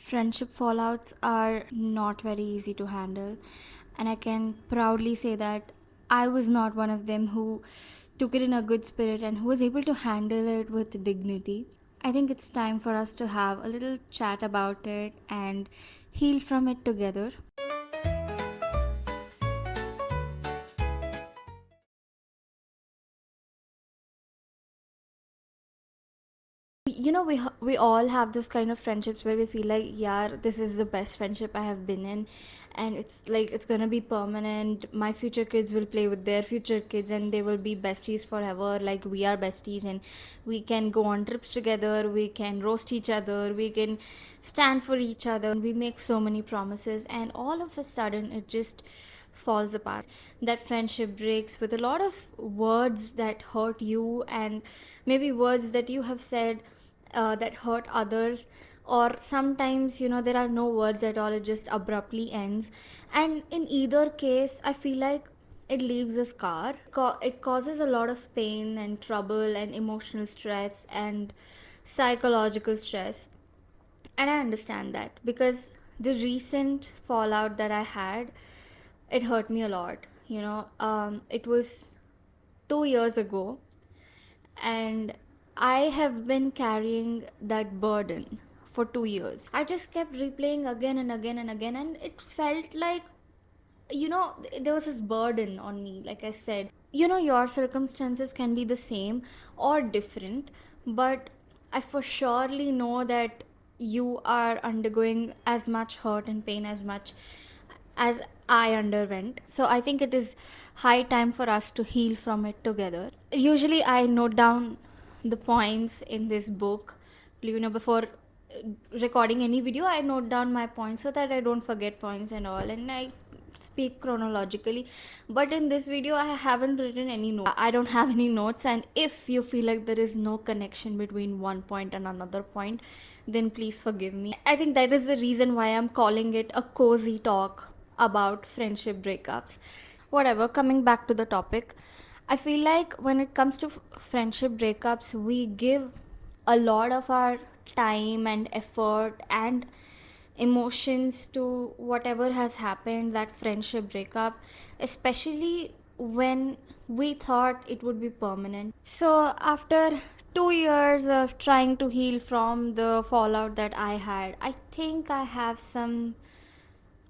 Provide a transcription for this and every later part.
Friendship fallouts are not very easy to handle, and I can proudly say that I was not one of them who took it in a good spirit and who was able to handle it with dignity. I think it's time for us to have a little chat about it and heal from it together. We all have those kind of friendships where we feel like, yeah, this is the best friendship I have been in, and it's like it's gonna be permanent. My future kids will play with their future kids and they will be besties forever, like we are besties, and we can go on trips together, we can roast each other, we can stand for each other, and we make so many promises, and all of a sudden it just falls apart. That friendship breaks with a lot of words that hurt you, and maybe words that you have said that hurt others, or sometimes there are no words at all, it just abruptly ends. And in either case I feel like it leaves a scar. It causes a lot of pain and trouble and emotional stress and psychological stress, and I understand that because the recent fallout that I had, it hurt me a lot. It was 2 years ago, and I have been carrying that burden for 2 years. I just kept replaying again and again and again, and it felt like, there was this burden on me. Like I said, your circumstances can be the same or different, but I for surely know that you are undergoing as much hurt and pain as much as I underwent. So I think it is high time for us to heal from it together. Usually I note down the points in this book, before recording any video. I note down my points so that I don't forget points and all, and I speak chronologically. But in this video I haven't written any notes. I don't have any notes, and if you feel like there is no connection between one point and another point, then please forgive me. I think that is the reason why I'm calling it a cozy talk about friendship breakups. Whatever, coming back to the topic, I feel like when it comes to friendship breakups, we give a lot of our time and effort and emotions to whatever has happened, that friendship breakup, especially when we thought it would be permanent. So after 2 years of trying to heal from the fallout that I had, I think I have some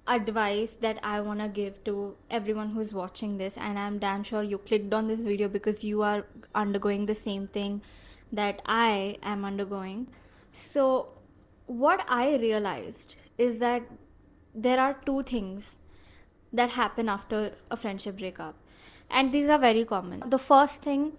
advice that I want to give to everyone who's watching this, and I'm damn sure you clicked on this video because you are undergoing the same thing that I am undergoing. So what I realized is that there are two things that happen after a friendship breakup, and these are very common. The first thing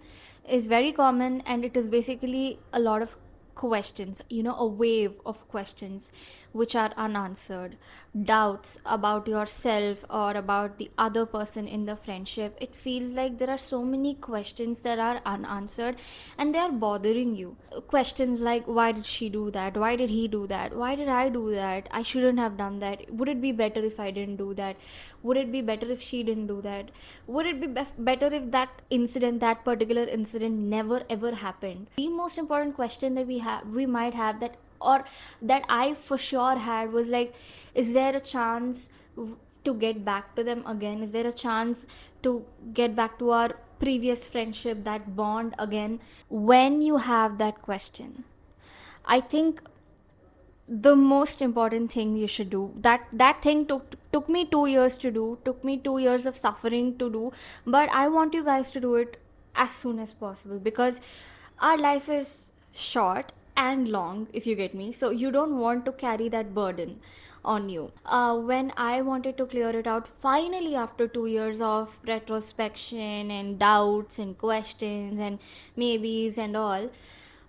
is very common, and it is basically a lot of questions, a wave of questions which are unanswered, doubts about yourself or about the other person in the friendship. It feels like there are so many questions that are unanswered and they are bothering you. Questions like, why did she do that, why did he do that, why did I do that, I shouldn't have done that, would it be better if I didn't do that, would it be better if she didn't do that, would it be better if that particular incident never ever happened. The most important question that we might have, that or that I for sure had, was like, is there a chance to get back to them again? Is there a chance to get back to our previous friendship, that bond again? When you have that question, I think the most important thing you should do, that thing took me 2 years to do, took me 2 years of suffering to do, but I want you guys to do it as soon as possible, because our life is short and long, if you get me. So you don't want to carry that burden on you. When I wanted to clear it out finally after 2 years of retrospection and doubts and questions and maybes and all,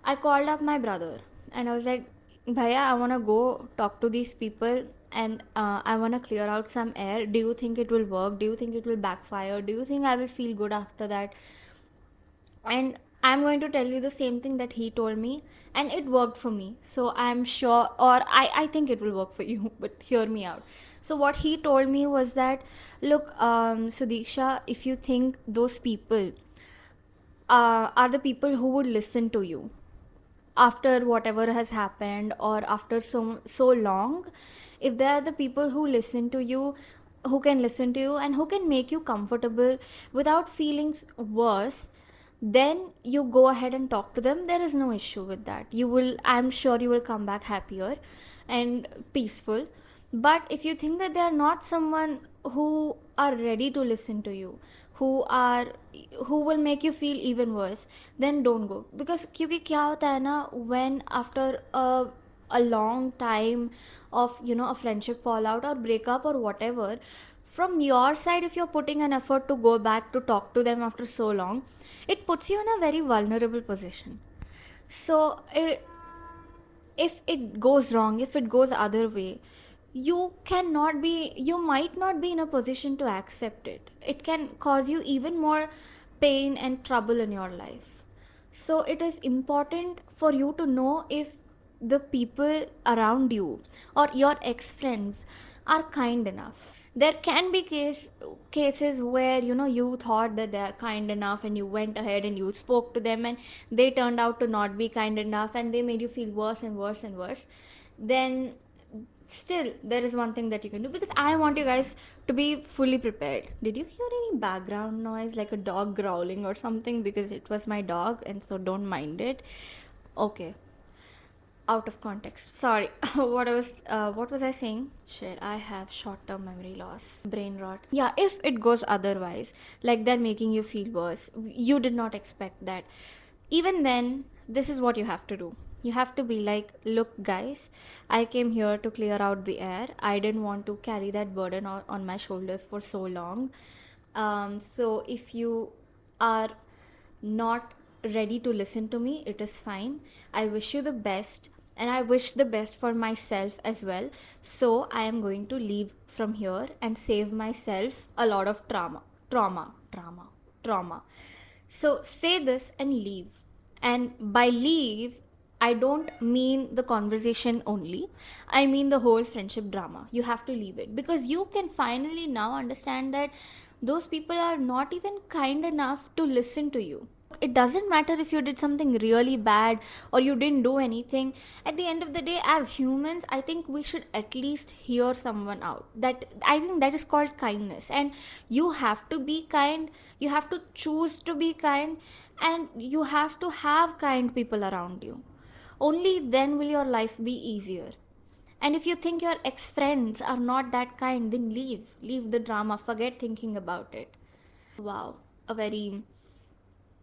I called up my brother and I was like, Bhaiya, I want to go talk to these people, and I want to clear out some air. Do you think it will work? Do you think it will backfire? Do you think I will feel good after that? And I'm going to tell you the same thing that he told me, and it worked for me. So I'm sure, or I think it will work for you, but hear me out. So, what he told me was that, look, Sudiksha, if you think those people are the people who would listen to you, after whatever has happened, or after so long, if they are the people who listen to you, who can listen to you and who can make you comfortable without feeling worse, then you go ahead and talk to them. There is no issue with that. You will, I'm sure you will come back happier and peaceful. But if you think that they are not someone who are ready to listen to you, who are, who will make you feel even worse, then don't go. Because क्योंकि क्या होता है ना, when after a long time of, you know, a friendship fallout or breakup or whatever, from your side, if you're putting an effort to go back to talk to them after so long, it puts you in a very vulnerable position. So if it goes wrong, if it goes other way, you might not be in a position to accept it. It can cause you even more pain and trouble in your life. So it is important for you to know if the people around you or your ex friends are kind enough. There can be cases where, you know, you thought that they are kind enough and you went ahead and you spoke to them and they turned out to not be kind enough and they made you feel worse and worse and worse. Then still there is one thing that you can do, because I want you guys to be fully prepared. Did you hear any background noise like a dog growling or something? Because it was my dog, and so don't mind it. Okay, out of context, sorry. What was I saying? Shit, I have short term memory loss, brain rot. Yeah, if it goes otherwise, like they're making you feel worse, you did not expect that, even then, this is what you have to do. You have to be like, look guys, I came here to clear out the air. I didn't want to carry that burden on my shoulders for so long. So if you are not ready to listen to me, it is fine. I wish you the best, and I wish the best for myself as well. So I am going to leave from here and save myself a lot of trauma. So say this and leave. And by leave, I don't mean the conversation only. I mean the whole friendship drama. You have to leave it, because you can finally now understand that those people are not even kind enough to listen to you. It doesn't matter if you did something really bad or you didn't do anything. At the end of the day, as humans, I think we should at least hear someone out. That, I think that is called kindness. And you have to be kind, you have to choose to be kind, and you have to have kind people around you. Only then will your life be easier. And if you think your ex friends are not that kind, then leave the drama, forget thinking about it. Wow, a very,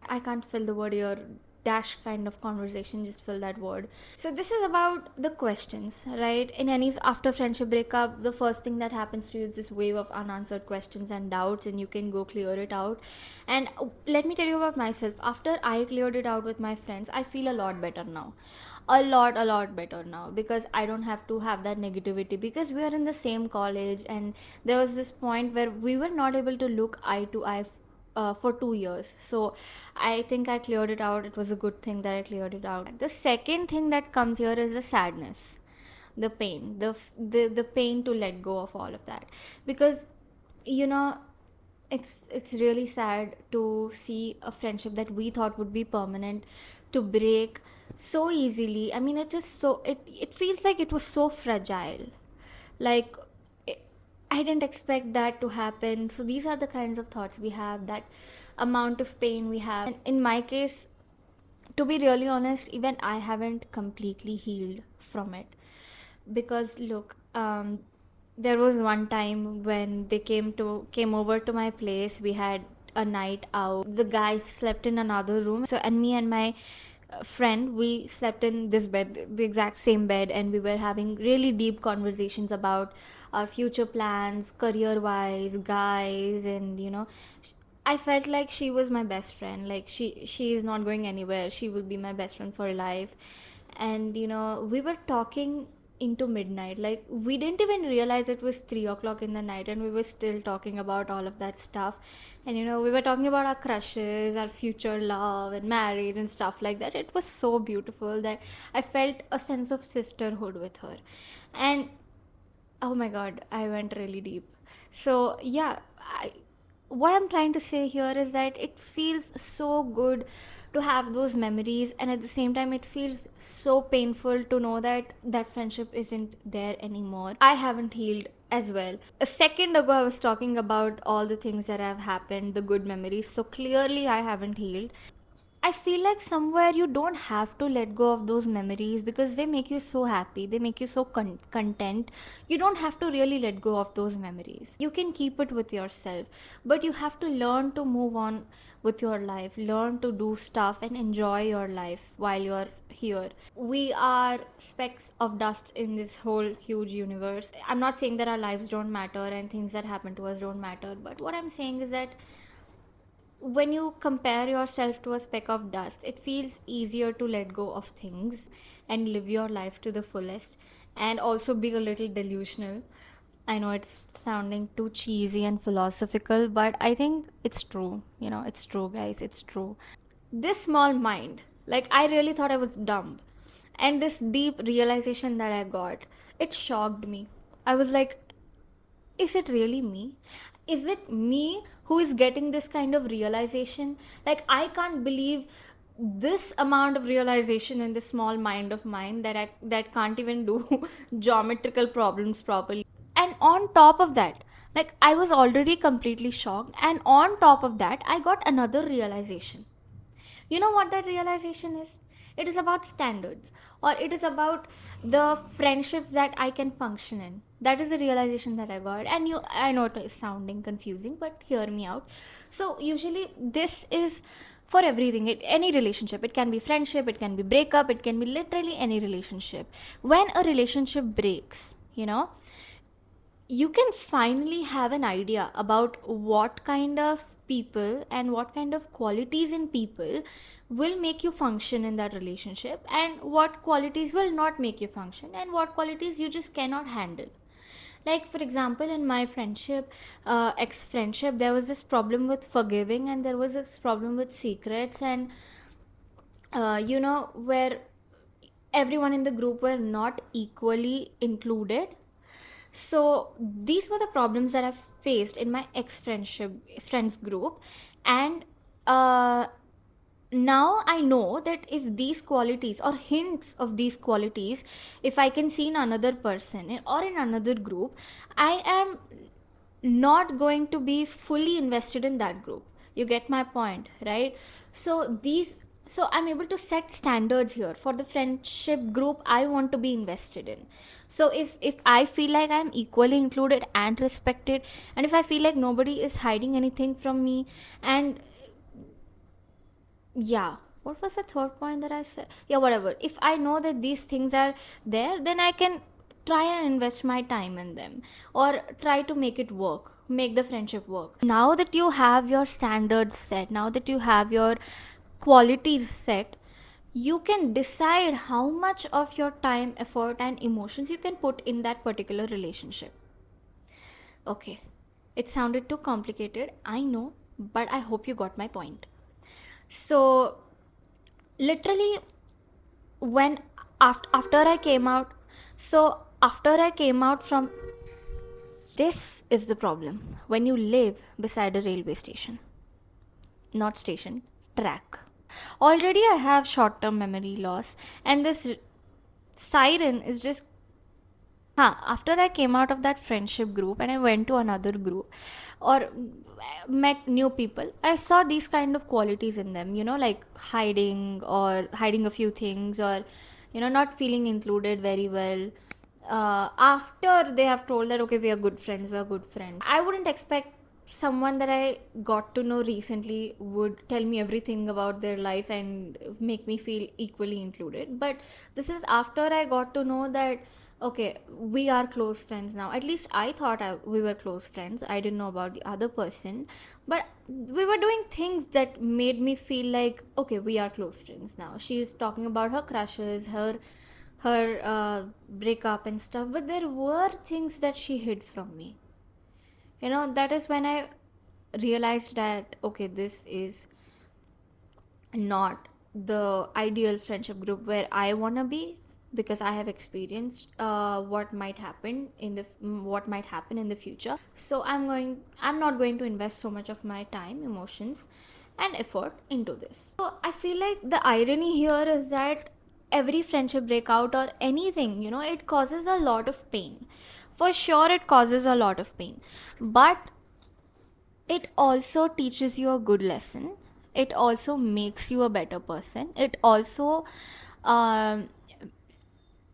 I can't fill the word here, dash kind of conversation, just fill that word. So this is about the questions, right? In any after friendship breakup, the first thing that happens to you is this wave of unanswered questions and doubts, and you can go clear it out. And let me tell you about myself. After I cleared it out with my friends, I feel a lot better now. A lot better now, because I don't have to have that negativity, because we are in the same college, and there was this point where we were not able to look eye to eye for 2 years. So I think I cleared it out. It was a good thing that I cleared it out. The second thing that comes here is the sadness, the pain, the pain to let go of all of that. Because, you know, it's really sad to see a friendship that we thought would be permanent to break so easily. I mean, it is so, it feels like it was so fragile. Like, it, I didn't expect that to happen. So these are the kinds of thoughts we have, that amount of pain we have. And in my case, to be really honest, even I haven't completely healed from it. Because look, there was one time when they came over to my place. We had a night out. The guys slept in another room, so, and me and my friend, we slept in this bed, the exact same bed, and we were having really deep conversations about our future plans, career wise, guys. And you know, I felt like she was my best friend. Like, she is not going anywhere. She will be my best friend for life. And you know, we were talking into midnight. Like, we didn't even realize it was 3 o'clock in the night, and we were still talking about all of that stuff. And you know, we were talking about our crushes, our future love and marriage and stuff like that. It was so beautiful that I felt a sense of sisterhood with her. And oh my god, I went really deep. So yeah, what I'm trying to say here is that it feels so good to have those memories, and at the same time, it feels so painful to know that that friendship isn't there anymore. I haven't healed as well. A second ago, I was talking about all the things that have happened, the good memories. So clearly, I haven't healed. I feel like somewhere you don't have to let go of those memories because they make you so happy, they make you so content. You don't have to really let go of those memories. You can keep it with yourself, but you have to learn to move on with your life, learn to do stuff and enjoy your life while you're here. We are specks of dust in this whole huge universe. I'm not saying that our lives don't matter and things that happen to us don't matter, but what I'm saying is that when you compare yourself to a speck of dust, it feels easier to let go of things and live your life to the fullest, and also be a little delusional. I know it's sounding too cheesy and philosophical, but I think it's true. It's true, guys, it's true. This small mind, like, I really thought I was dumb. And this deep realization that I got, it shocked me. I was like, is it really me? Is it me who is getting this kind of realization? Like, I can't believe this amount of realization in this small mind of mine that can't even do geometrical problems properly. And on top of that, like, I was already completely shocked, and on top of that, I got another realization. You know what that realization is? It is about standards, or it is about the friendships that I can function in. That is the realization that I got. And I know it is sounding confusing, but hear me out. So usually this is for everything. Any relationship, it can be friendship, it can be breakup, it can be literally any relationship. When a relationship breaks, you can finally have an idea about what kind of people and what kind of qualities in people will make you function in that relationship, and what qualities will not make you function, and what qualities you just cannot handle. Like, for example, in my friendship, ex friendship, there was this problem with forgiving, and there was this problem with secrets, and where everyone in the group were not equally included. So these were the problems that I faced in my ex friendship friends group. And uh, now I know that if these qualities or hints of these qualities, if I can see in another person or in another group, I am not going to be fully invested in that group. You get my point, right? So I'm able to set standards here for the friendship group I want to be invested in. So if I feel like I'm equally included and respected, and if I feel like nobody is hiding anything from me, and yeah, what was the third point that I said? Yeah, whatever, if I know that these things are there, then I can try and invest my time in them, or try to make it work, make the friendship work. Now that you have your standards set, now that you have your qualities set, you can decide how much of your time, effort, and emotions you can put in that particular relationship. Okay, it sounded too complicated, I know, but I hope you got my point. So literally, when after I came out, so after I came out from, this is the problem when you live beside a railway station, not station, track. Already I have short term memory loss, and this siren is just, after I came out of that friendship group and I went to another group, or met new people, I saw these kind of qualities in them, like hiding, or hiding a few things, or not feeling included very well. After they have told that, okay, we are good friends, I wouldn't expect someone that I got to know recently would tell me everything about their life and make me feel equally included. But this is after I got to know that, okay, we are close friends now. At least I thought we were close friends. I didn't know about the other person, but we were doing things that made me feel like, okay, we are close friends now. She's talking about her crushes, her breakup and stuff, but there were things that she hid from me. That is when I realized that, okay, this is not the ideal friendship group where I want to be. because I have experienced what might happen in the future. So I'm not going to invest so much of my time, emotions, and effort into this. So I feel like the irony here is that every friendship breakout or anything, it causes a lot of pain. For sure, it causes a lot of pain, but it also teaches you a good lesson. It also makes you a better person. It also um,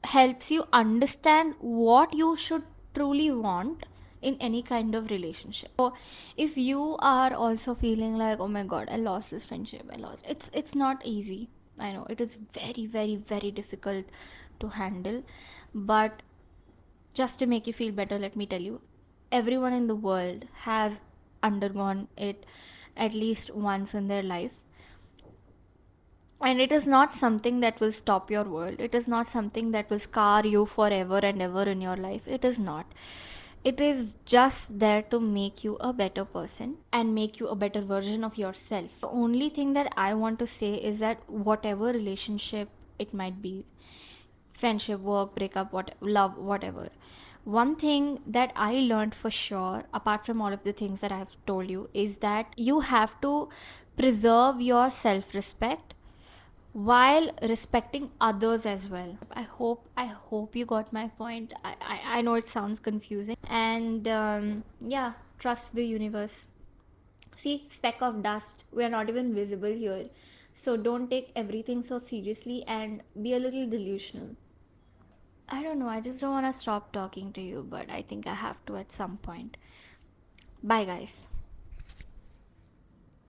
helps you understand what you should truly want in any kind of relationship. So if you are also feeling like, oh my god, I lost this friendship, I lost, it's not easy. I know it is very, very, very difficult to handle, but just to make you feel better, let me tell you, everyone in the world has undergone it at least once in their life. And it is not something that will stop your world. It is not something that will scar you forever and ever in your life. It is not. It is just there to make you a better person and make you a better version of yourself. The only thing that I want to say is that whatever relationship it might be, friendship, work, breakup, what, love, whatever. One thing that I learned for sure, apart from all of the things that I have told you, is that you have to preserve your self respect while respecting others as well. I hope you got my point. I know it sounds confusing, and yeah, trust the universe. See, speck of dust, we are not even visible here, so don't take everything so seriously and be a little delusional. I don't know, I just don't want to stop talking to you, but I think I have to at some point. Bye guys.